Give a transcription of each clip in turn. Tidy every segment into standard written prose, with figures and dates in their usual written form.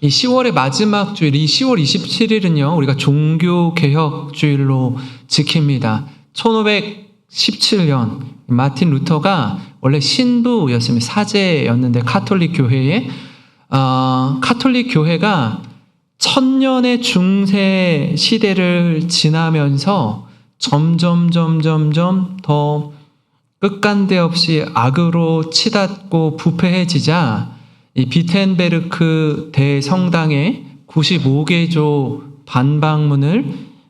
이 10월의 마지막 주일, 이 10월 27일은요, 우리가 종교개혁주일로 지킵니다. 1517년, 마틴 루터가 원래 신부였습니다. 사제였는데, 카톨릭 교회에, 카톨릭 교회가 1000년의 중세 시대를 지나면서 점점 더 끝간데 없이 악으로 치닫고 부패해지자 이 비텐베르크 대성당에 95개조 반박문을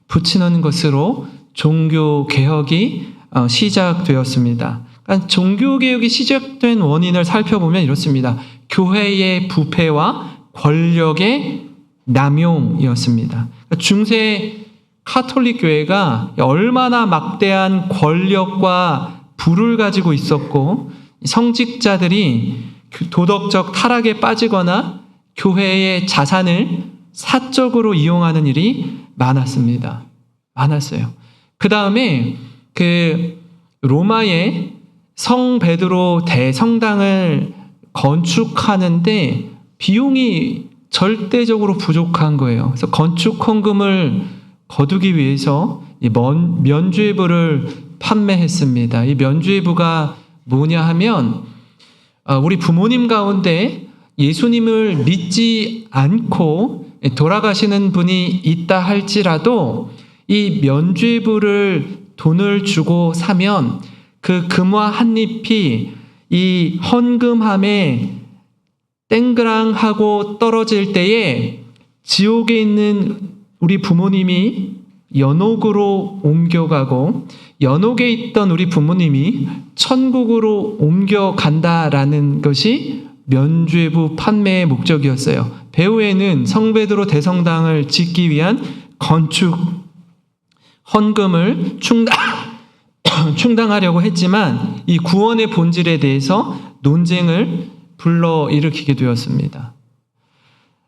붙이는 것으로 종교개혁이 시작되었습니다. 그러니까 종교개혁이 시작된 원인을 살펴보면 이렇습니다. 교회의 부패와 권력의 남용이었습니다. 중세 카톨릭 교회가 얼마나 막대한 권력과 부를 가지고 있었고, 성직자들이 도덕적 타락에 빠지거나 교회의 자산을 사적으로 이용하는 일이 많았습니다. 많았어요. 그 다음에 로마의 성 베드로 대성당을 건축하는데 비용이 절대적으로 부족한 거예요. 그래서 건축 헌금을 거두기 위해서 이 면죄부를 판매했습니다. 이 면죄부가 뭐냐 하면 우리 부모님 가운데 예수님을 믿지 않고 돌아가시는 분이 있다 할지라도 이 면죄부를 돈을 주고 사면 그 금화 한 잎이 이 헌금함에 땡그랑하고 떨어질 때에 지옥에 있는 우리 부모님이 연옥으로 옮겨가고 연옥에 있던 우리 부모님이 천국으로 옮겨간다라는 것이 면죄부 판매의 목적이었어요. 배후에는 성베드로 대성당을 짓기 위한 건축 헌금을 충당하려고 했지만 이 구원의 본질에 대해서 논쟁을 불러일으키게 되었습니다.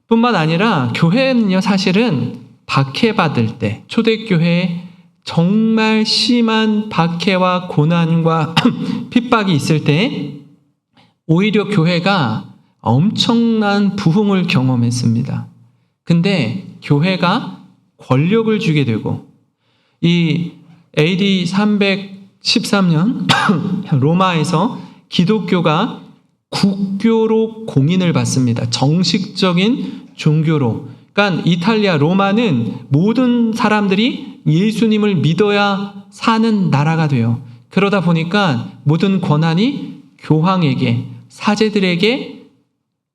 뿐만 아니라 교회는요, 사실은 박해받을 때, 초대교회에 정말 심한 박해와 고난과 핍박이 있을 때 오히려 교회가 엄청난 부흥을 경험했습니다. 근데 교회가 권력을 주게 되고 이 AD 313년 로마에서 기독교가 국교로 공인을 받습니다. 정식적인 종교로. 그러니까 이탈리아 로마는 모든 사람들이 예수님을 믿어야 사는 나라가 돼요. 그러다 보니까 모든 권한이 교황에게, 사제들에게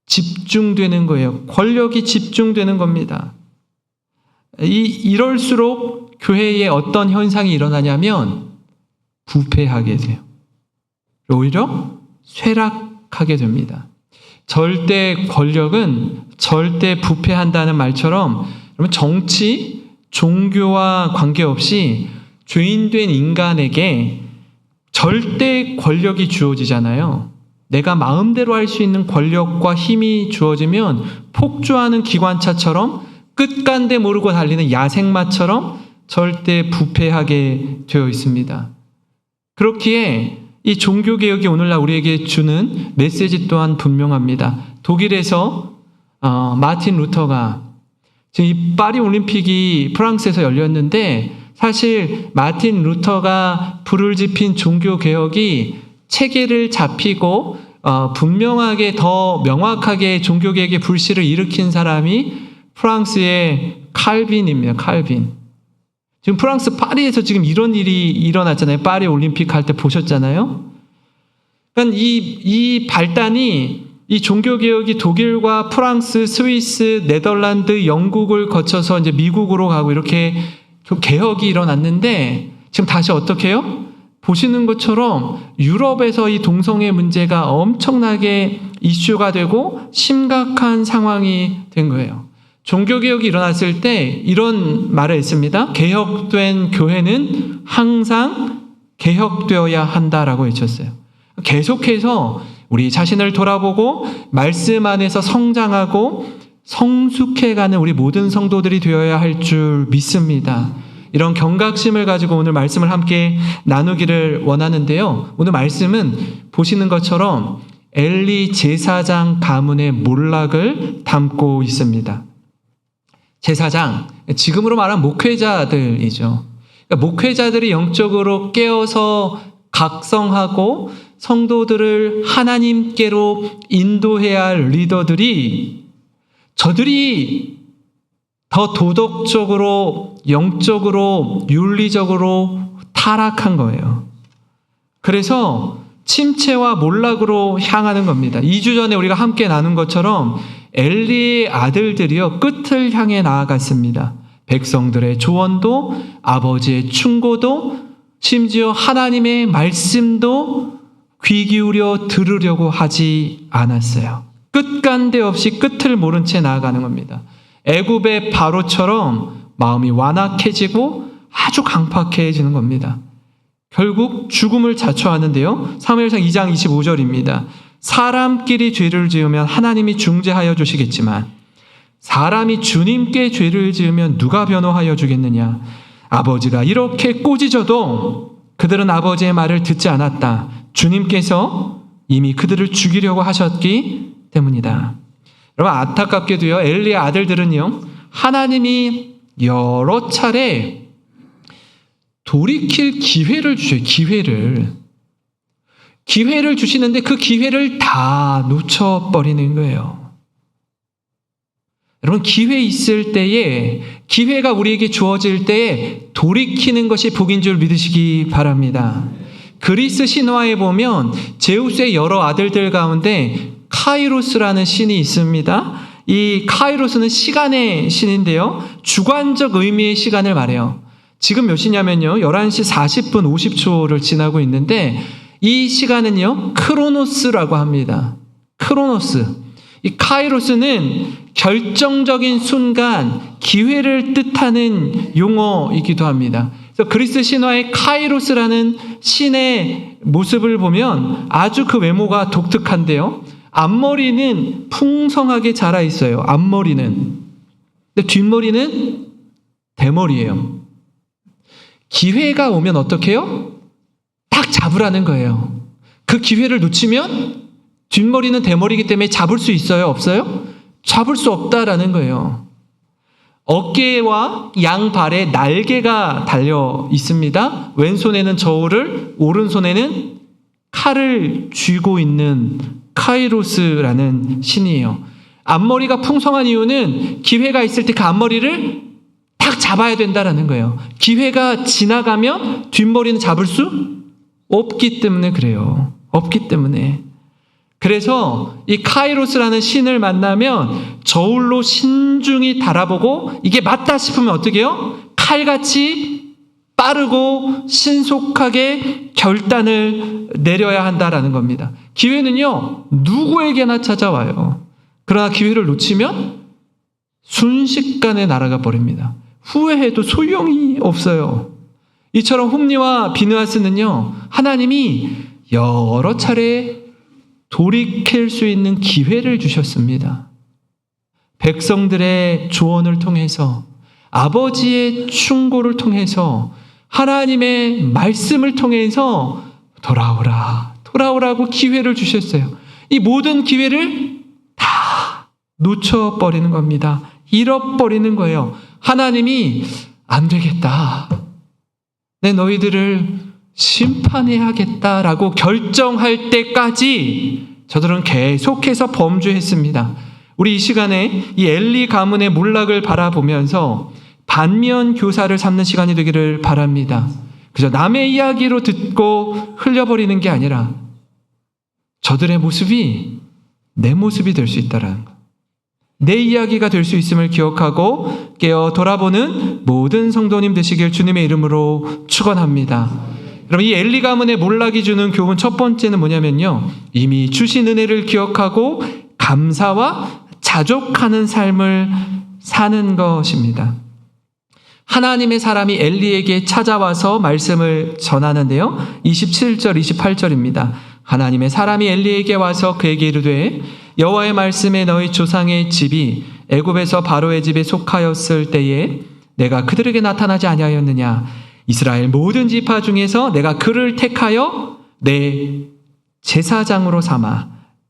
집중되는 거예요. 권력이 집중되는 겁니다. 이럴수록 교회에 어떤 현상이 일어나냐면 부패하게 돼요. 오히려 쇠락하게 됩니다. 절대 권력은 절대 부패한다는 말처럼 정치, 종교와 관계없이 죄인된 인간에게 절대 권력이 주어지잖아요. 내가 마음대로 할 수 있는 권력과 힘이 주어지면 폭주하는 기관차처럼 끝간데 모르고 달리는 야생마처럼 절대 부패하게 되어 있습니다. 그렇기에 이 종교개혁이 오늘날 우리에게 주는 메시지 또한 분명합니다. 독일에서 마틴 루터가 지금 이 파리 올림픽이 프랑스에서 열렸는데 사실 마틴 루터가 불을 지핀 종교개혁이 체계를 잡히고 분명하게 더 명확하게 종교개혁의 불씨를 일으킨 사람이 프랑스의 칼빈입니다. 칼빈. 지금 프랑스 파리에서 지금 이런 일이 일어났잖아요. 파리 올림픽 할 때 보셨잖아요. 그러니까 이 발단이 이 종교개혁이 독일과 프랑스, 스위스, 네덜란드, 영국을 거쳐서 이제 미국으로 가고 이렇게 개혁이 일어났는데 지금 다시 어떻게 해요? 보시는 것처럼 유럽에서 이 동성애 문제가 엄청나게 이슈가 되고 심각한 상황이 된 거예요. 종교개혁이 일어났을 때 이런 말을 했습니다. 개혁된 교회는 항상 개혁되어야 한다라고 외쳤어요. 계속해서 우리 자신을 돌아보고 말씀 안에서 성장하고 성숙해가는 우리 모든 성도들이 되어야 할 줄 믿습니다. 이런 경각심을 가지고 오늘 말씀을 함께 나누기를 원하는데요. 오늘 말씀은 보시는 것처럼 엘리 제사장 가문의 몰락을 담고 있습니다. 제사장, 지금으로 말하면 목회자들이죠. 그러니까 목회자들이 영적으로 깨어서 각성하고 성도들을 하나님께로 인도해야 할 리더들이 저들이 더 도덕적으로, 영적으로, 윤리적으로 타락한 거예요. 그래서 침체와 몰락으로 향하는 겁니다. 2주 전에 우리가 함께 나눈 것처럼 엘리의 아들들이요, 끝을 향해 나아갔습니다. 백성들의 조언도, 아버지의 충고도, 심지어 하나님의 말씀도 귀 기울여 들으려고 하지 않았어요. 끝간데 없이 끝을 모른 채 나아가는 겁니다. 애굽의 바로처럼 마음이 완악해지고 아주 강팍해지는 겁니다. 결국 죽음을 자초하는데요. 사무엘상 2장 25절입니다. 사람끼리 죄를 지으면 하나님이 중재하여 주시겠지만 사람이 주님께 죄를 지으면 누가 변호하여 주겠느냐. 아버지가 이렇게 꾸짖어도 그들은 아버지의 말을 듣지 않았다. 주님께서 이미 그들을 죽이려고 하셨기 때문이다. 여러분, 안타깝게도요, 엘리의 아들들은요, 하나님이 여러 차례 돌이킬 기회를 주셔요. 기회를 주시는데 그 기회를 다 놓쳐버리는 거예요. 여러분, 기회 있을 때에, 기회가 우리에게 주어질 때에 돌이키는 것이 복인 줄 믿으시기 바랍니다. 그리스 신화에 보면 제우스의 여러 아들들 가운데 카이로스라는 신이 있습니다. 이 카이로스는 시간의 신인데요. 주관적 의미의 시간을 말해요. 지금 몇 시냐면요. 11시 40분 50초를 지나고 있는데 이 시간은요. 크로노스라고 합니다. 크로노스. 이 카이로스는 결정적인 순간, 기회를 뜻하는 용어이기도 합니다. 그래서 그리스 신화의 카이로스라는 신의 모습을 보면 아주 그 외모가 독특한데요. 앞머리는 풍성하게 자라 있어요. 앞머리는. 근데 뒷머리는 대머리예요. 기회가 오면 어떻게 해요? 딱 잡으라는 거예요. 그 기회를 놓치면 뒷머리는 대머리이기 때문에 잡을 수 있어요? 없어요? 잡을 수 없다라는 거예요. 어깨와 양발에 날개가 달려 있습니다. 왼손에는 저울을, 오른손에는 칼을 쥐고 있는 카이로스라는 신이에요. 앞머리가 풍성한 이유는 기회가 있을 때 그 앞머리를 딱 잡아야 된다라는 거예요. 기회가 지나가면 뒷머리는 잡을 수 없기 때문에 그래요. 없기 때문에. 그래서 이 카이로스라는 신을 만나면 저울로 신중히 달아보고 이게 맞다 싶으면 어떻게 해요? 칼같이 빠르고 신속하게 결단을 내려야 한다라는 겁니다. 기회는요, 누구에게나 찾아와요. 그러나 기회를 놓치면 순식간에 날아가 버립니다. 후회해도 소용이 없어요. 이처럼 홈리와 비느하스는요, 하나님이 여러 차례 돌이킬 수 있는 기회를 주셨습니다. 백성들의 조언을 통해서, 아버지의 충고를 통해서, 하나님의 말씀을 통해서 돌아오라고 기회를 주셨어요. 이 모든 기회를 다 놓쳐버리는 겁니다. 잃어버리는 거예요. 하나님이 안 되겠다. 내 너희들을 심판해야겠다라고 결정할 때까지 저들은 계속해서 범죄했습니다. 우리 이 시간에 이 엘리 가문의 몰락을 바라보면서 반면 교사를 삼는 시간이 되기를 바랍니다. 그저 남의 이야기로 듣고 흘려버리는 게 아니라 저들의 모습이 내 모습이 될 수 있다는 것. 내 이야기가 될 수 있음을 기억하고 깨어 돌아보는 모든 성도님 되시길 주님의 이름으로 축원합니다. 여러분, 이 엘리 가문의 몰락이 주는 교훈 첫 번째는 뭐냐면요, 이미 주신 은혜를 기억하고 감사와 자족하는 삶을 사는 것입니다. 하나님의 사람이 엘리에게 찾아와서 말씀을 전하는데요, 27절 28절입니다. 하나님의 사람이 엘리에게 와서 그에게 이르되 여호와의 말씀에 너희 조상의 집이 애굽에서 바로의 집에 속하였을 때에 내가 그들에게 나타나지 아니하였느냐. 이스라엘 모든 지파 중에서 내가 그를 택하여 내 제사장으로 삼아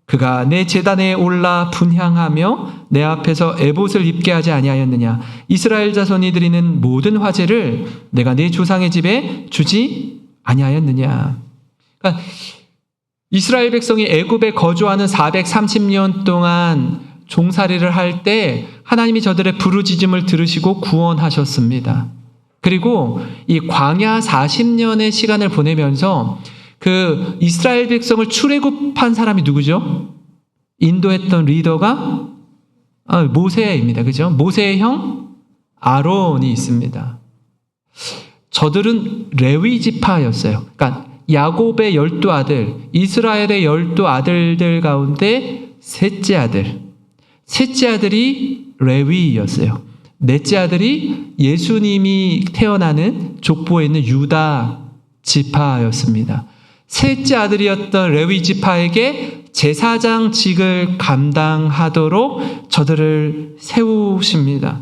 그가 내 제단에 올라 분향하며 내 앞에서 에봇을 입게 하지 아니하였느냐. 이스라엘 자손이 드리는 모든 화제를 내가 내 조상의 집에 주지 아니하였느냐. 그러니까 이스라엘 백성이 애굽에 거주하는 430년 동안 종살이를 할 때 하나님이 저들의 부르짖음을 들으시고 구원하셨습니다. 그리고 이 광야 40년의 시간을 보내면서 그 이스라엘 백성을 출애굽한 사람이 누구죠? 인도했던 리더가 모세입니다. 그죠? 모세의 형 아론이 있습니다. 저들은 레위 지파였어요. 그러니까 야곱의 12아들, 이스라엘의 12아들들 가운데 셋째 아들이 레위였어요. 넷째 아들이 예수님이 태어나는 족보에 있는 유다 지파였습니다. 셋째 아들이었던 레위 지파에게 제사장직을 감당하도록 저들을 세우십니다.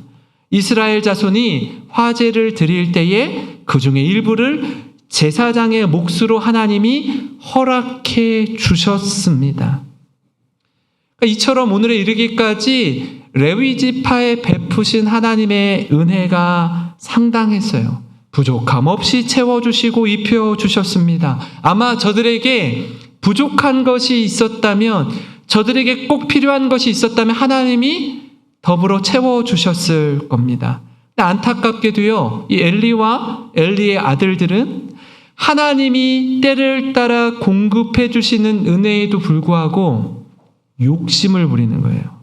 이스라엘 자손이 화제를 드릴 때에 그 중에 일부를 제사장의 몫으로 하나님이 허락해 주셨습니다. 이처럼 오늘에 이르기까지 레위 지파에 베푸신 하나님의 은혜가 상당했어요. 부족함 없이 채워주시고 입혀주셨습니다. 아마 저들에게 부족한 것이 있었다면, 저들에게 꼭 필요한 것이 있었다면 하나님이 더불어 채워주셨을 겁니다. 안타깝게도요, 이 엘리와 엘리의 아들들은 하나님이 때를 따라 공급해 주시는 은혜에도 불구하고 욕심을 부리는 거예요.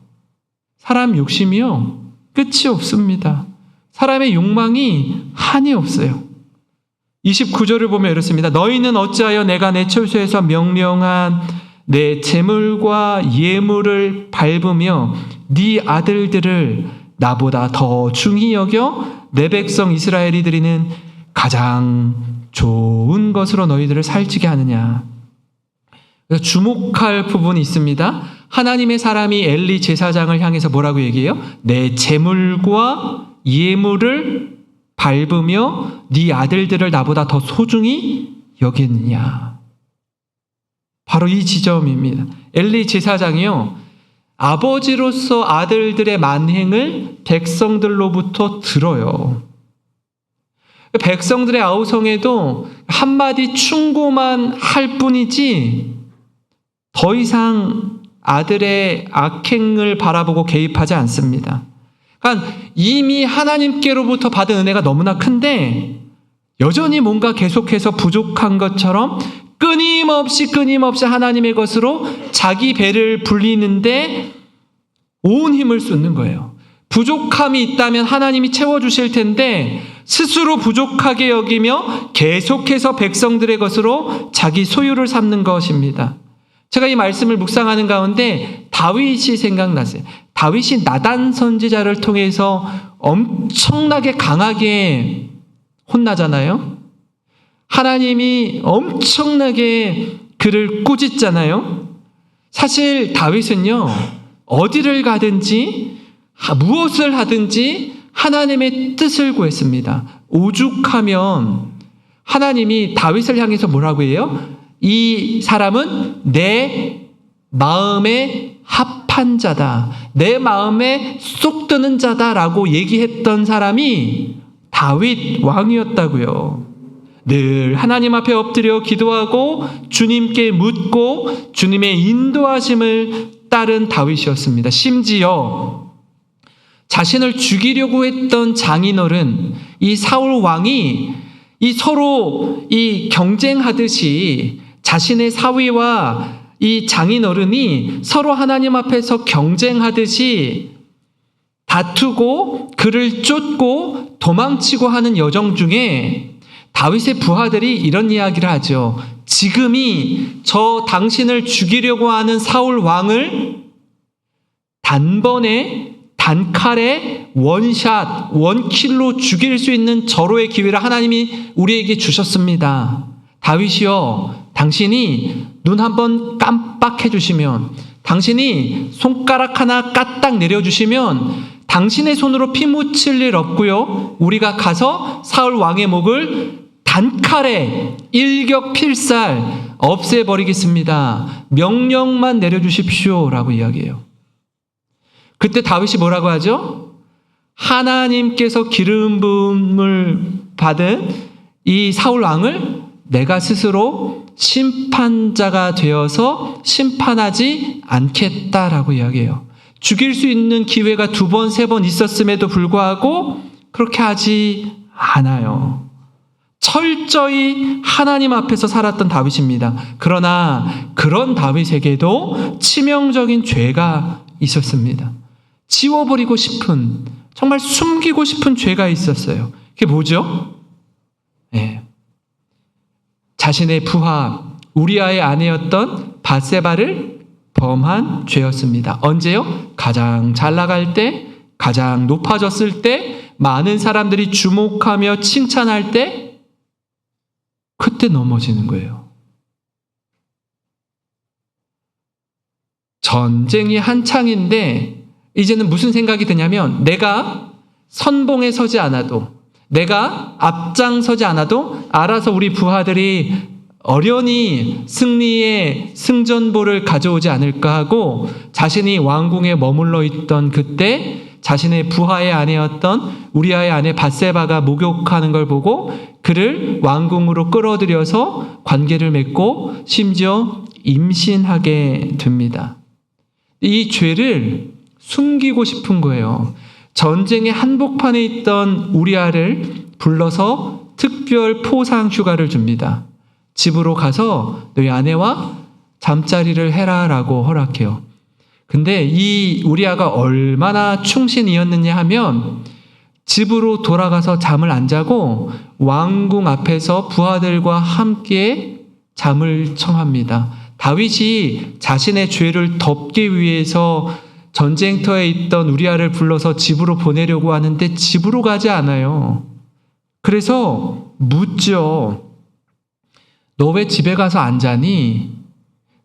사람 욕심이요, 끝이 없습니다. 사람의 욕망이 한이 없어요. 29절을 보면 이렇습니다. 너희는 어찌하여 내가 내 처소에서 명령한 내 재물과 예물을 밟으며 네 아들들을 나보다 더 중히 여겨 내 백성 이스라엘이 드리는 가장 좋은 것으로 너희들을 살찌게 하느냐. 주목할 부분이 있습니다. 하나님의 사람이 엘리 제사장을 향해서 뭐라고 얘기해요? 내 재물과 예물을 밟으며 네 아들들을 나보다 더 소중히 여겼느냐. 바로 이 지점입니다. 엘리 제사장이요, 아버지로서 아들들의 만행을 백성들로부터 들어요. 백성들의 아우성에도 한마디 충고만 할 뿐이지 더 이상 아들의 악행을 바라보고 개입하지 않습니다. 그러니까 이미 하나님께로부터 받은 은혜가 너무나 큰데 여전히 뭔가 계속해서 부족한 것처럼 끊임없이 하나님의 것으로 자기 배를 불리는데 온 힘을 쏟는 거예요. 부족함이 있다면 하나님이 채워주실 텐데 스스로 부족하게 여기며 계속해서 백성들의 것으로 자기 소유를 삼는 것입니다. 제가 이 말씀을 묵상하는 가운데 다윗이 생각났어요. 다윗이 나단 선지자를 통해서 엄청나게 강하게 혼나잖아요. 하나님이 엄청나게 그를 꾸짖잖아요. 사실 다윗은요, 어디를 가든지 무엇을 하든지 하나님의 뜻을 구했습니다. 오죽하면 하나님이 다윗을 향해서 뭐라고 해요? 이 사람은 내 마음에 합한 자다, 내 마음에 쏙 드는 자다라고 얘기했던 사람이 다윗 왕이었다고요. 늘 하나님 앞에 엎드려 기도하고 주님께 묻고 주님의 인도하심을 따른 다윗이었습니다. 심지어 자신을 죽이려고 했던 장인어른 이 사울 왕이 이 서로 이 경쟁하듯이 자신의 사위와 이 장인어른이 서로 하나님 앞에서 경쟁하듯이 다투고 그를 쫓고 도망치고 하는 여정 중에 다윗의 부하들이 이런 이야기를 하죠. 지금이 저 당신을 죽이려고 하는 사울 왕을 단번에 단칼에 원샷, 원킬로 죽일 수 있는 절호의 기회를 하나님이 우리에게 주셨습니다. 다윗이여, 당신이 눈 한번 깜빡해 주시면, 당신이 손가락 하나 까딱 내려주시면 당신의 손으로 피 묻힐 일 없고요. 우리가 가서 사울 왕의 목을 단칼에 일격필살 없애버리겠습니다. 명령만 내려주십시오. 라고 이야기해요. 그때 다윗이 뭐라고 하죠? 하나님께서 기름 부음을 받은 이 사울 왕을 내가 스스로 심판자가 되어서 심판하지 않겠다라고 이야기해요. 죽일 수 있는 기회가 2번, 3번 있었음에도 불구하고 그렇게 하지 않아요. 철저히 하나님 앞에서 살았던 다윗입니다. 그러나 그런 다윗에게도 치명적인 죄가 있었습니다. 지워버리고 싶은, 정말 숨기고 싶은 죄가 있었어요. 그게 뭐죠? 네. 자신의 부하 우리아의 아내였던 밧세바를 범한 죄였습니다. 언제요? 가장 잘 나갈 때, 가장 높아졌을 때, 많은 사람들이 주목하며 칭찬할 때, 그때 넘어지는 거예요. 전쟁이 한창인데 이제는 무슨 생각이 드냐면, 내가 선봉에 서지 않아도, 내가 앞장서지 않아도 알아서 우리 부하들이 어련히 승리의 승전보를 가져오지 않을까 하고, 자신이 왕궁에 머물러 있던 그때 자신의 부하의 아내였던 우리아의 아내 밧세바가 목욕하는 걸 보고 그를 왕궁으로 끌어들여서 관계를 맺고 심지어 임신하게 됩니다. 이 죄를 숨기고 싶은 거예요. 전쟁의 한복판에 있던 우리아를 불러서 특별 포상 휴가를 줍니다. 집으로 가서 너희 아내와 잠자리를 해라라고 허락해요. 근데 이 우리아가 얼마나 충신이었느냐 하면 집으로 돌아가서 잠을 안 자고 왕궁 앞에서 부하들과 함께 잠을 청합니다. 다윗이 자신의 죄를 덮기 위해서 전쟁터에 있던 우리아를 불러서 집으로 보내려고 하는데 집으로 가지 않아요. 그래서 묻죠. 너 왜 집에 가서 안 자니?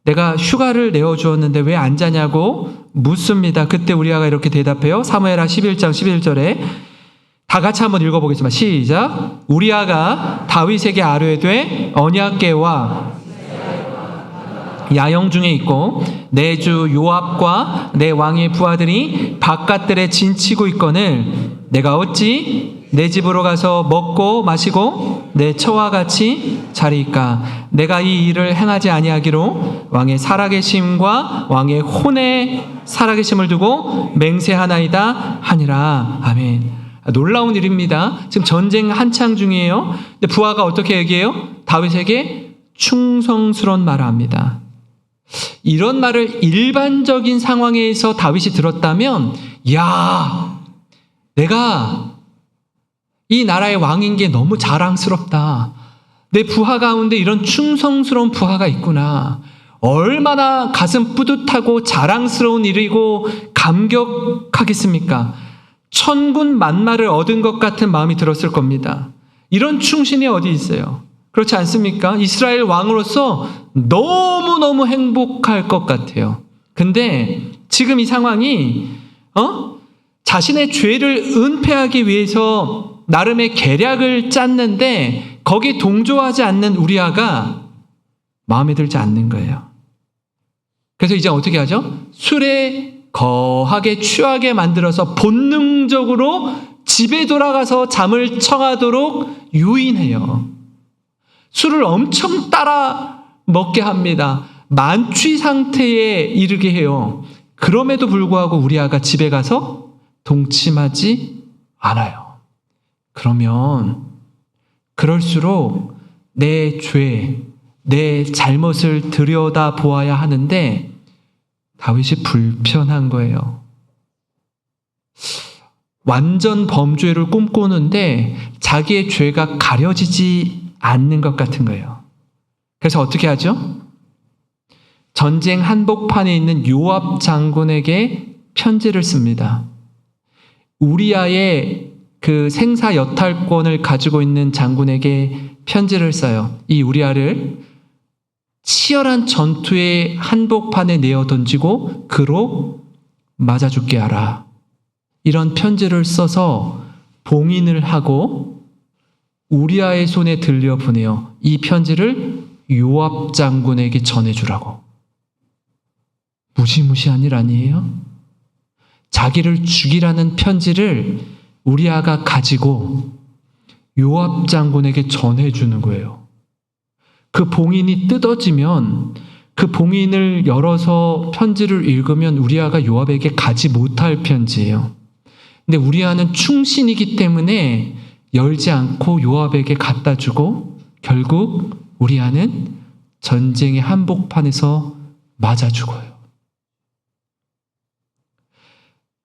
내가 휴가를 내어주었는데 왜 안 자냐고 묻습니다. 그때 우리아가 이렇게 대답해요. 사무엘하 11장 11절에 다 같이 한번 읽어보겠습니다. 시작. 우리아가 다윗에게 아뢰되 언약궤와 야영 중에 있고 내 주 요압과 내 왕의 부하들이 바깥들에 진치고 있거늘 내가 어찌 내 집으로 가서 먹고 마시고 내 처와 같이 자리이까? 내가 이 일을 행하지 아니하기로 왕의 살아계심과 왕의 혼의 살아계심을 두고 맹세하나이다 하니라. 아멘. 놀라운 일입니다. 지금 전쟁 한창 중이에요. 근데 부하가 어떻게 얘기해요? 다윗에게 충성스러운 말을 합니다. 이런 말을 일반적인 상황에서 다윗이 들었다면, 야, 내가 이 나라의 왕인 게 너무 자랑스럽다. 내 부하 가운데 이런 충성스러운 부하가 있구나. 얼마나 가슴 뿌듯하고 자랑스러운 일이고 감격하겠습니까? 천군 만마를 얻은 것 같은 마음이 들었을 겁니다. 이런 충신이 어디 있어요? 그렇지 않습니까? 이스라엘 왕으로서 너무너무 행복할 것 같아요. 근데 지금 이 상황이 자신의 죄를 은폐하기 위해서 나름의 계략을 짰는데 거기에 동조하지 않는 우리아가 마음에 들지 않는 거예요. 그래서 이제 어떻게 하죠? 술에 거하게 취하게 만들어서 본능적으로 집에 돌아가서 잠을 청하도록 유인해요. 술을 엄청 따라 먹게 합니다. 만취 상태에 이르게 해요. 그럼에도 불구하고 우리아가 집에 가서 동침하지 않아요. 그러면 그럴수록 내 죄, 내 잘못을 들여다 보아야 하는데 다윗이 불편한 거예요. 완전 범죄를 꿈꾸는데 자기의 죄가 가려지지 않는 것 같은 거예요. 그래서 어떻게 하죠? 전쟁 한복판에 있는 요압 장군에게 편지를 씁니다. 우리아의 그 생사 여탈권을 가지고 있는 장군에게 편지를 써요. 이 우리아를 치열한 전투의 한복판에 내어 던지고 그로 맞아 죽게 하라. 이런 편지를 써서 봉인을 하고 우리아의 손에 들려 보내요. 이 편지를 요압 장군에게 전해주라고. 무시무시한 일 아니에요? 자기를 죽이라는 편지를 우리아가 가지고 요압 장군에게 전해주는 거예요. 그 봉인이 뜯어지면 그 봉인을 열어서 편지를 읽으면 우리아가 요압에게 가지 못할 편지예요. 근데 우리아는 충신이기 때문에 열지 않고 요압에게 갖다 주고 결국 우리아는 전쟁의 한복판에서 맞아 죽어요.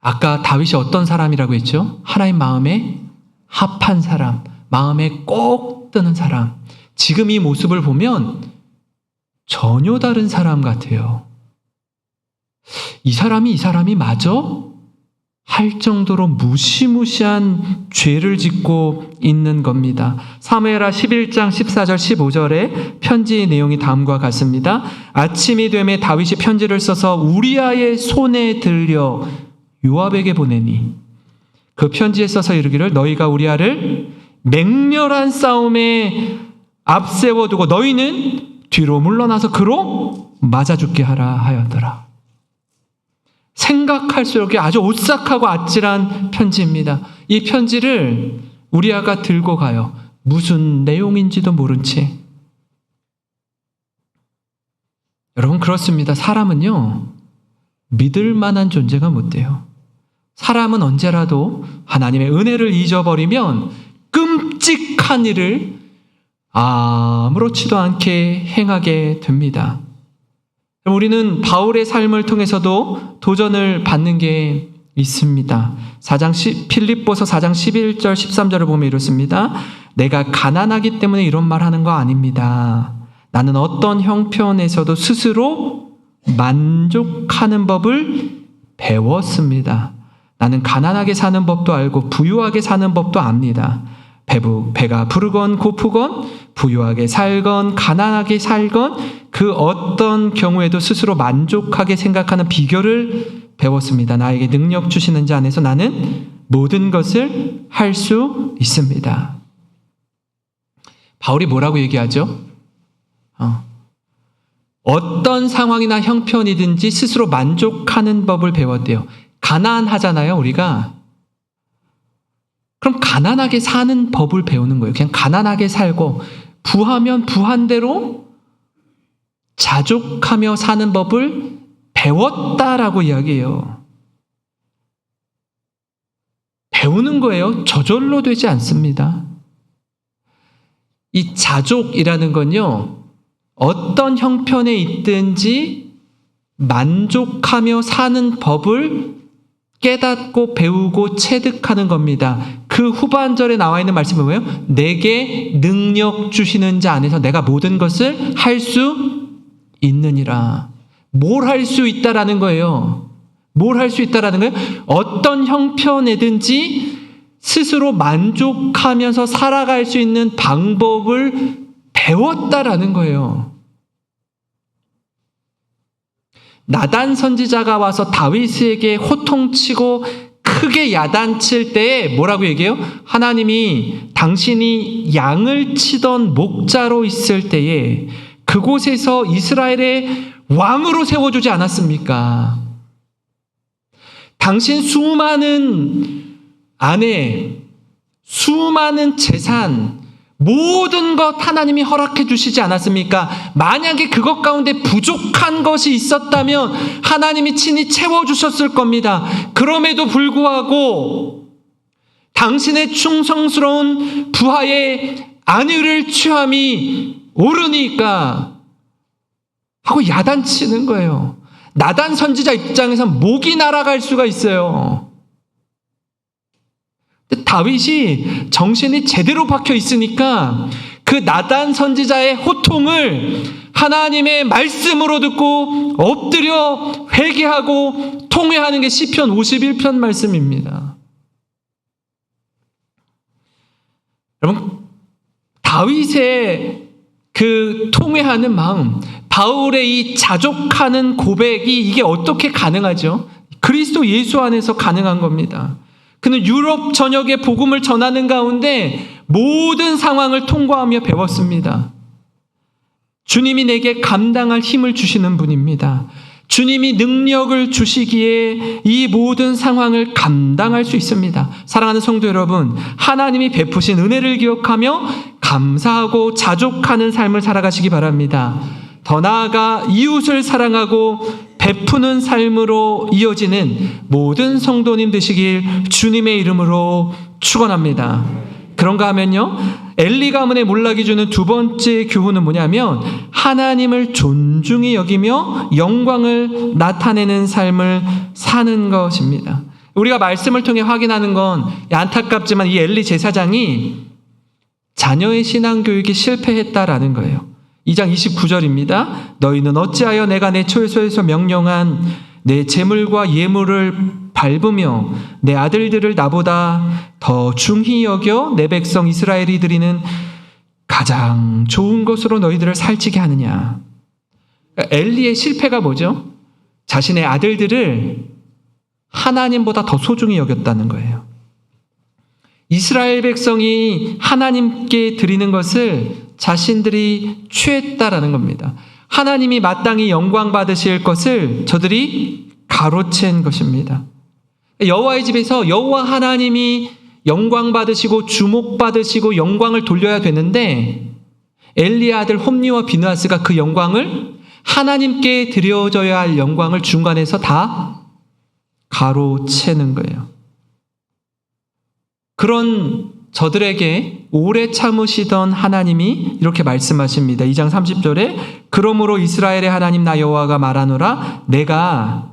아까 다윗이 어떤 사람이라고 했죠? 하나님 마음에 합한 사람, 마음에 꼭 드는 사람. 지금 이 모습을 보면 전혀 다른 사람 같아요. 이 사람이 맞아? 할 정도로 무시무시한 죄를 짓고 있는 겁니다. 사무엘하 11장 14절 15절에 편지의 내용이 다음과 같습니다. 아침이 되매 다윗이 편지를 써서 우리아의 손에 들려 요압에게 보내니 그 편지에 써서 이르기를 너희가 우리아를 맹렬한 싸움에 앞세워두고 너희는 뒤로 물러나서 그로 맞아 죽게 하라 하였더라. 생각할수록 아주 오싹하고 아찔한 편지입니다. 이 편지를 우리아가 들고 가요. 무슨 내용인지도 모른 채. 여러분 그렇습니다. 사람은요 믿을 만한 존재가 못 돼요. 사람은 언제라도 하나님의 은혜를 잊어버리면 끔찍한 일을 아무렇지도 않게 행하게 됩니다. 우리는 바울의 삶을 통해서도 도전을 받는 게 있습니다. 필립보서 4장 11절 13절을 보면 이렇습니다. 내가 가난하기 때문에 이런 말 하는 거 아닙니다. 나는 어떤 형편에서도 스스로 만족하는 법을 배웠습니다. 나는 가난하게 사는 법도 알고 부유하게 사는 법도 압니다. 배가 부르건 고프건 부유하게 살건 가난하게 살건 그 어떤 경우에도 스스로 만족하게 생각하는 비결을 배웠습니다. 나에게 능력 주시는 자 안에서 나는 모든 것을 할 수 있습니다. 바울이 뭐라고 얘기하죠? 어떤 상황이나 형편이든지 스스로 만족하는 법을 배웠대요. 가난하잖아요, 우리가. 그럼 가난하게 사는 법을 배우는 거예요. 그냥 가난하게 살고 부하면 부한 대로 자족하며 사는 법을 배웠다라고 이야기해요. 배우는 거예요. 저절로 되지 않습니다. 이 자족이라는 건요, 어떤 형편에 있든지 만족하며 사는 법을 깨닫고 배우고 체득하는 겁니다. 그 후반절에 나와 있는 말씀이 뭐예요? 내게 능력 주시는 자 안에서 내가 모든 것을 할 수 있느니라. 뭘 할 수 있다라는 거예요. 뭘 할 수 있다라는 거예요? 어떤 형편이든지 스스로 만족하면서 살아갈 수 있는 방법을 배웠다라는 거예요. 나단 선지자가 와서 다윗에게 호통치고 크게 야단칠 때에 뭐라고 얘기해요? 하나님이 당신이 양을 치던 목자로 있을 때에 그곳에서 이스라엘의 왕으로 세워주지 않았습니까? 당신 수많은 아내, 수많은 재산, 모든 것 하나님이 허락해 주시지 않았습니까? 만약에 그것 가운데 부족한 것이 있었다면 하나님이 친히 채워주셨을 겁니다. 그럼에도 불구하고 당신의 충성스러운 부하의 안위를 취함이 옳으니까 하고 야단치는 거예요. 나단 선지자 입장에서 목이 날아갈 수가 있어요. 다윗이 정신이 제대로 박혀 있으니까 그 나단 선지자의 호통을 하나님의 말씀으로 듣고 엎드려 회개하고 통회하는 게 시편 51편 말씀입니다. 여러분, 다윗의 그 통회하는 마음, 바울의 이 자족하는 고백이 이게 어떻게 가능하죠? 그리스도 예수 안에서 가능한 겁니다. 그는 유럽 전역에 복음을 전하는 가운데 모든 상황을 통과하며 배웠습니다. 주님이 내게 감당할 힘을 주시는 분입니다. 주님이 능력을 주시기에 이 모든 상황을 감당할 수 있습니다. 사랑하는 성도 여러분, 하나님이 베푸신 은혜를 기억하며 감사하고 자족하는 삶을 살아가시기 바랍니다. 더 나아가 이웃을 사랑하고 베푸는 삶으로 이어지는 모든 성도님 되시길 주님의 이름으로 축원합니다. 그런가 하면요, 엘리 가문의 몰락이 주는 두 번째 교훈은 뭐냐면 하나님을 존중히 여기며 영광을 나타내는 삶을 사는 것입니다. 우리가 말씀을 통해 확인하는 건 안타깝지만 이 엘리 제사장이 자녀의 신앙교육이 실패했다라는 거예요. 2장 29절입니다. 너희는 어찌하여 내가 내 처소에서 명령한 내 재물과 예물을 밟으며 내 아들들을 나보다 더 중히 여겨 내 백성 이스라엘이 드리는 가장 좋은 것으로 너희들을 살찌게 하느냐. 엘리의 실패가 뭐죠? 자신의 아들들을 하나님보다 더 소중히 여겼다는 거예요. 이스라엘 백성이 하나님께 드리는 것을 자신들이 취했다라는 겁니다. 하나님이 마땅히 영광 받으실 것을 저들이 가로챈 것입니다. 여호와의 집에서 여호와 하나님이 영광 받으시고 주목 받으시고 영광을 돌려야 되는데 엘리의 아들 홈리와 비느하스가 그 영광을 하나님께 드려져야 할 영광을 중간에서 다 가로채는 거예요. 그런 저들에게 오래 참으시던 하나님이 이렇게 말씀하십니다. 2장 30절에 그러므로 이스라엘의 하나님 나 여호와가 말하노라 내가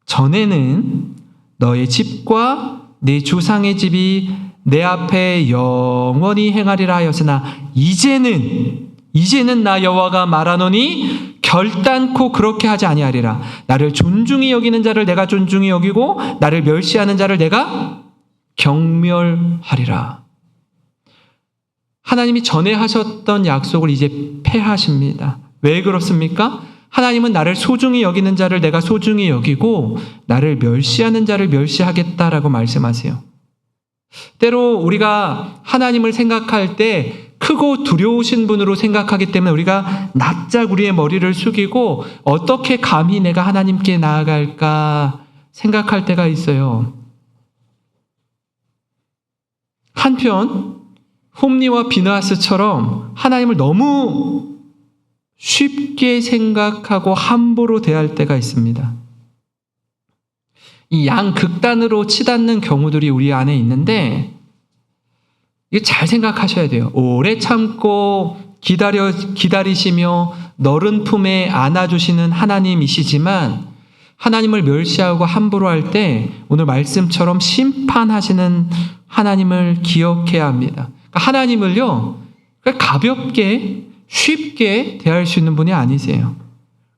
전에는 너의 집과 내 조상의 집이 내 앞에 영원히 행하리라 하였으나 이제는 나 여호와가 말하노니 결단코 그렇게 하지 아니하리라. 나를 존중히 여기는 자를 내가 존중히 여기고 나를 멸시하는 자를 내가 경멸하리라. 하나님이 전에 하셨던 약속을 이제 폐하십니다. 왜 그렇습니까? 하나님은 나를 소중히 여기는 자를 내가 소중히 여기고 나를 멸시하는 자를 멸시하겠다라고 말씀하세요. 때로 우리가 하나님을 생각할 때 크고 두려우신 분으로 생각하기 때문에 우리가 납작 우리의 머리를 숙이고 어떻게 감히 내가 하나님께 나아갈까 생각할 때가 있어요. 한편 홈리와 비느하스처럼 하나님을 너무 쉽게 생각하고 함부로 대할 때가 있습니다. 이 양극단으로 치닫는 경우들이 우리 안에 있는데 이게 잘 생각하셔야 돼요. 오래 참고 기다리시며 너른 품에 안아주시는 하나님이시지만 하나님을 멸시하고 함부로 할 때 오늘 말씀처럼 심판하시는 하나님을 기억해야 합니다. 하나님을요 가볍게 쉽게 대할 수 있는 분이 아니세요.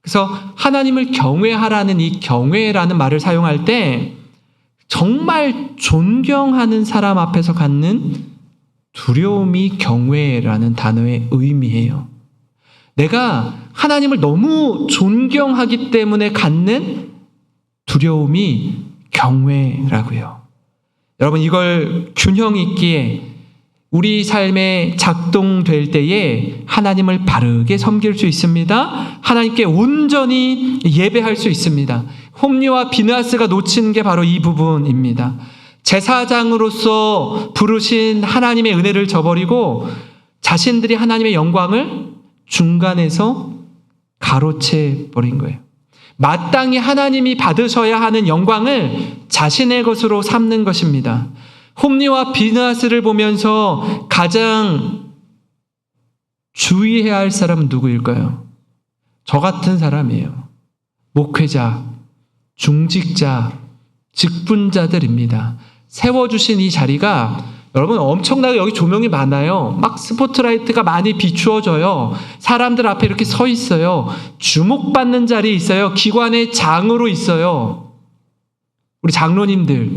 그래서 하나님을 경외하라는 이 경외라는 말을 사용할 때 정말 존경하는 사람 앞에서 갖는 두려움이 경외라는 단어의 의미예요. 내가 하나님을 너무 존경하기 때문에 갖는 두려움이 경외라고요. 여러분 이걸 균형 있기에 우리 삶에 작동될 때에 하나님을 바르게 섬길 수 있습니다. 하나님께 온전히 예배할 수 있습니다. 홈리와 비느하스가 놓친 게 바로 이 부분입니다. 제사장으로서 부르신 하나님의 은혜를 저버리고 자신들이 하나님의 영광을 중간에서 가로채 버린 거예요. 마땅히 하나님이 받으셔야 하는 영광을 자신의 것으로 삼는 것입니다. 홈리와 비느하스를 보면서 가장 주의해야 할 사람은 누구일까요? 저 같은 사람이에요. 목회자, 중직자, 직분자들입니다. 세워주신 이 자리가 여러분 엄청나게 여기 조명이 많아요. 막 스포트라이트가 많이 비추어져요. 사람들 앞에 이렇게 서 있어요. 주목받는 자리에 있어요. 기관의 장으로 있어요. 우리 장로님들,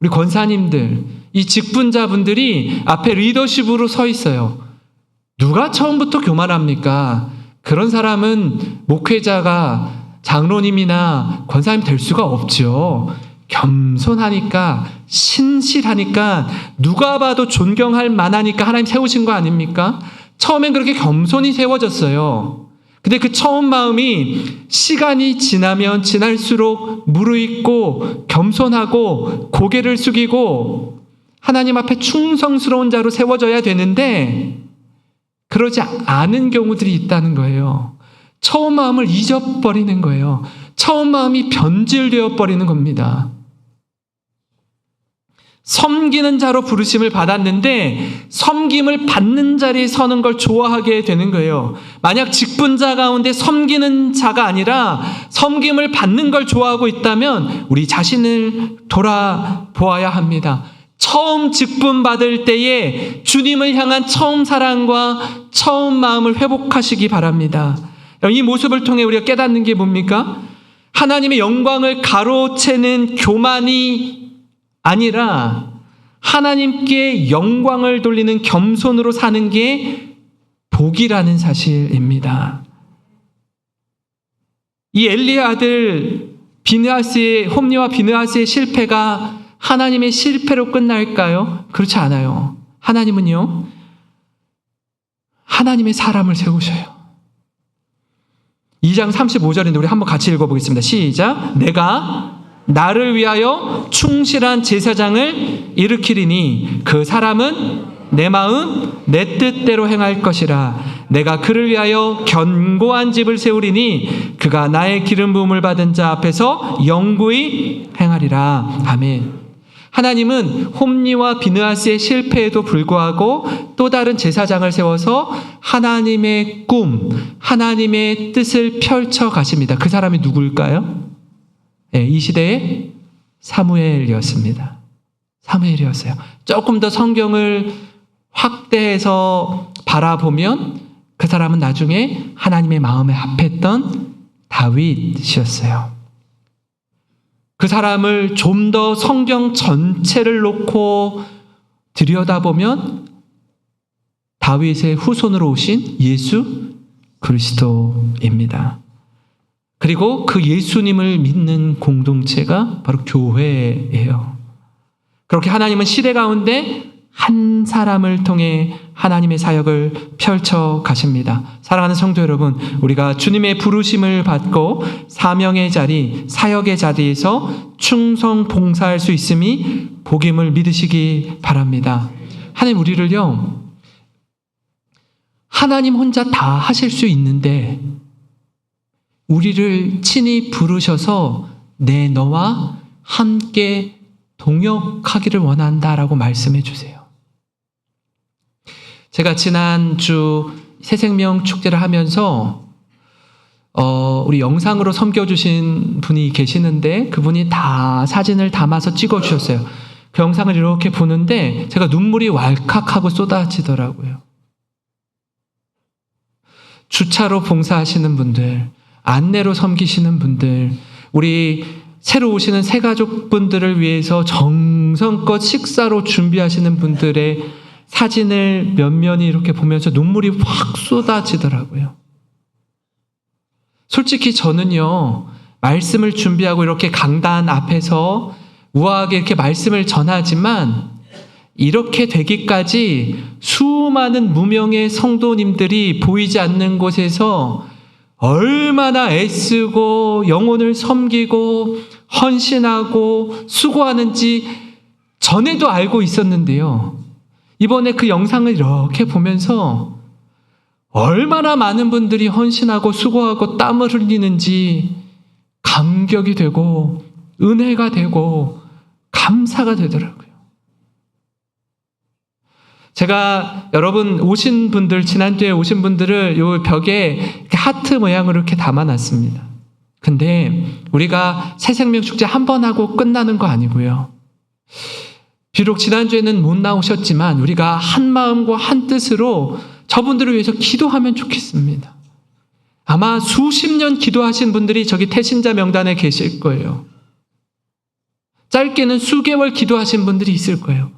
우리 권사님들, 이 직분자분들이 앞에 리더십으로 서 있어요. 누가 처음부터 교만합니까? 그런 사람은 목회자가 장로님이나 권사님 될 수가 없죠. 겸손하니까 신실하니까 누가 봐도 존경할 만하니까 하나님 세우신 거 아닙니까? 처음엔 그렇게 겸손히 세워졌어요. 근데 그 처음 마음이 시간이 지나면 지날수록 무르익고 겸손하고 고개를 숙이고 하나님 앞에 충성스러운 자로 세워져야 되는데 그러지 않은 경우들이 있다는 거예요. 처음 마음을 잊어버리는 거예요. 처음 마음이 변질되어 버리는 겁니다. 섬기는 자로 부르심을 받았는데 섬김을 받는 자리에 서는 걸 좋아하게 되는 거예요. 만약 직분자 가운데 섬기는 자가 아니라 섬김을 받는 걸 좋아하고 있다면 우리 자신을 돌아보아야 합니다. 처음 직분 받을 때에 주님을 향한 처음 사랑과 처음 마음을 회복하시기 바랍니다. 이 모습을 통해 우리가 깨닫는 게 뭡니까? 하나님의 영광을 가로채는 교만이 아니라 하나님께 영광을 돌리는 겸손으로 사는 게 복이라는 사실입니다. 이 엘리의 아들 홈리와 비느하스의 실패가 하나님의 실패로 끝날까요? 그렇지 않아요. 하나님은요, 하나님의 사람을 세우셔요. 2장 35절인데 우리 한번 같이 읽어보겠습니다. 시작. 내가 나를 위하여 충실한 제사장을 일으키리니 그 사람은 내 마음 내 뜻대로 행할 것이라. 내가 그를 위하여 견고한 집을 세우리니 그가 나의 기름 부음을 받은 자 앞에서 영구히 행하리라. 아멘. 하나님은 홈리와 비느하스의 실패에도 불구하고 또 다른 제사장을 세워서 하나님의 꿈, 하나님의 뜻을 펼쳐 가십니다. 그 사람이 누굴까요? 네, 이 시대의 사무엘이었습니다. 사무엘이었어요. 조금 더 성경을 확대해서 바라보면 그 사람은 나중에 하나님의 마음에 합했던 다윗이었어요. 그 사람을 좀 더 성경 전체를 놓고 들여다보면 다윗의 후손으로 오신 예수 그리스도입니다. 그리고 그 예수님을 믿는 공동체가 바로 교회예요. 그렇게 하나님은 시대 가운데 한 사람을 통해 하나님의 사역을 펼쳐 가십니다. 사랑하는 성도 여러분, 우리가 주님의 부르심을 받고 사명의 자리, 사역의 자리에서 충성 봉사할 수 있음이 복임을 믿으시기 바랍니다. 하나님 우리를요, 하나님 혼자 다 하실 수 있는데 우리를 친히 부르셔서 내 너와 함께 동역하기를 원한다라고 말씀해 주세요. 제가 지난주 새생명 축제를 하면서 우리 영상으로 섬겨주신 분이 계시는데 그분이 다 사진을 담아서 찍어주셨어요. 그 영상을 이렇게 보는데 제가 눈물이 왈칵하고 쏟아지더라고요. 주차로 봉사하시는 분들, 안내로 섬기시는 분들, 우리 새로 오시는 새가족분들을 위해서 정성껏 식사로 준비하시는 분들의 사진을 면면히 이렇게 보면서 눈물이 확 쏟아지더라고요. 솔직히 저는요, 말씀을 준비하고 이렇게 강단 앞에서 우아하게 이렇게 말씀을 전하지만 이렇게 되기까지 수많은 무명의 성도님들이 보이지 않는 곳에서 얼마나 애쓰고 영혼을 섬기고 헌신하고 수고하는지 전에도 알고 있었는데요. 이번에 그 영상을 이렇게 보면서 얼마나 많은 분들이 헌신하고 수고하고 땀을 흘리는지 감격이 되고 은혜가 되고 감사가 되더라고요. 제가 여러분 오신 분들, 지난주에 오신 분들을 요 벽에 이렇게 하트 모양으로 이렇게 담아놨습니다. 근데 우리가 새생명 축제 한 번 하고 끝나는 거 아니고요. 비록 지난주에는 못 나오셨지만 우리가 한 마음과 한 뜻으로 저분들을 위해서 기도하면 좋겠습니다. 아마 수십 년 기도하신 분들이 저기 태신자 명단에 계실 거예요. 짧게는 수개월 기도하신 분들이 있을 거예요.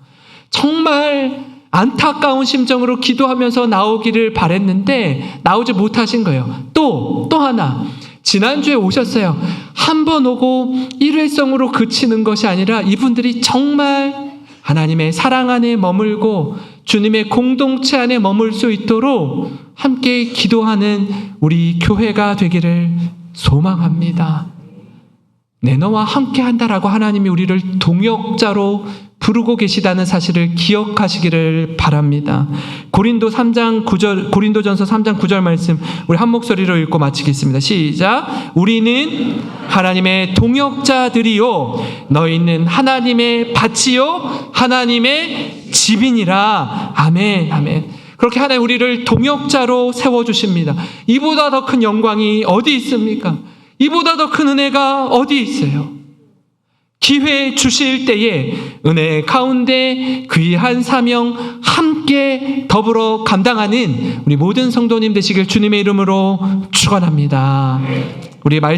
정말 안타까운 심정으로 기도하면서 나오기를 바랬는데 나오지 못하신 거예요. 또 하나, 지난주에 오셨어요. 한 번 오고 일회성으로 그치는 것이 아니라 이분들이 정말 하나님의 사랑 안에 머물고 주님의 공동체 안에 머물 수 있도록 함께 기도하는 우리 교회가 되기를 소망합니다. 내 너와 함께 한다라고 하나님이 우리를 동역자로 부르고 계시다는 사실을 기억하시기를 바랍니다. 고린도전서 3장 9절 말씀 우리 한 목소리로 읽고 마치겠습니다. 시작. 우리는 하나님의 동역자들이요 너희는 하나님의 밭이요 하나님의 집이니라. 아멘. 아멘. 그렇게 하나님 우리를 동역자로 세워주십니다. 이보다 더 큰 영광이 어디 있습니까? 이보다 더 큰 은혜가 어디 있어요? 기회 주실 때에 은혜 가운데 귀한 사명 함께 더불어 감당하는 우리 모든 성도님 되시길 주님의 이름으로 축원합니다. 우리 말씀